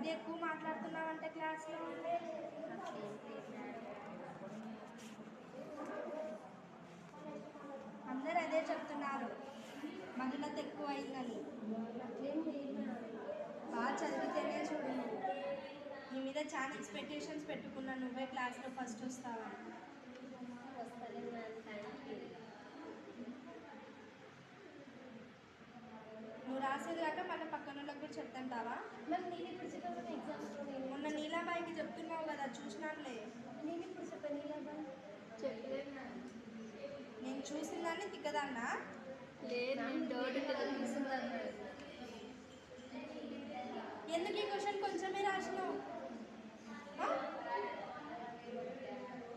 మధ్య ఎక్కువ మాట్లాడుతున్నావంటే క్లాస్లో అందరు అదే చెప్తున్నారు, మధులత ఎక్కువ అయిందని. బాగా చదివితేనే చూడు, నీ మీద చాలా ఎక్స్పెక్టేషన్స్ పెట్టుకున్నా, నువ్వే క్లాస్లో ఫస్ట్ వస్తావా. నువ్వు రాసేది కాక మళ్ళీ పక్కన వాళ్ళకి కూడా చెప్తాంటావా. మొన్న నీలాబాయికి చెప్తున్నావు కదా, చూసినానులే. నేను చూసిందాన్ని తిక్కదాన్నా. ఎందుకు ఈ క్వశ్చన్ కొంచెమే రాసినావు?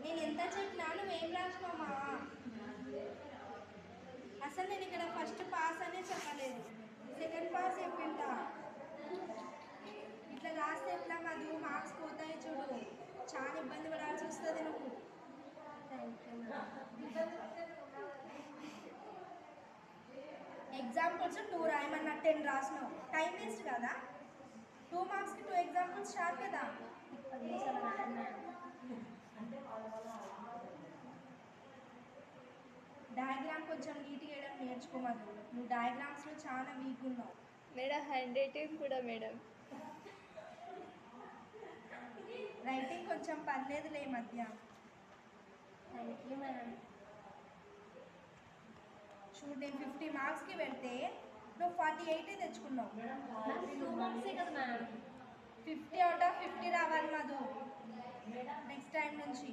నేను ఎంత చెప్పినా నువ్వేం రాసినావమ్మా? అసలు నేను ఇక్కడ ఫస్ట్ పాస్ అనే చెప్పలేదు, సెకండ్ పాస్ చెప్పింటా. ఇట్లా రాస్తే ఎట్లా మధు, మార్క్స్ పోతాయి చూడు, చాలా ఇబ్బంది పడాల్సి వస్తుంది నువ్వు. ఎగ్జాంపుల్స్ 2 రాయమన్నా 10 రాసినావు, టైం వేస్ట్ కదా. 2 మార్క్స్కి 2 ఎగ్జాంపుల్స్ స్టార్ట్ కదా. డయాగ్రామ్ కొంచెం నీట్గా వేయడం నేర్చుకోమదు, నువ్వు డయాగ్రామ్స్లో చాలా వీక్ ఉన్నావు. మేడం హ్యాండ్ రైటింగ్ కూడా మేడం. రైటింగ్ కొంచెం పర్లేదులే మధ్య. చూడు, నేను 50 మార్క్స్కి వెళ్తే నువ్వు 48 తెచ్చుకున్నావు. 50 అవుట్ ఆఫ్ 50 రావాలి మధు నెక్స్ట్ టైం నుంచి.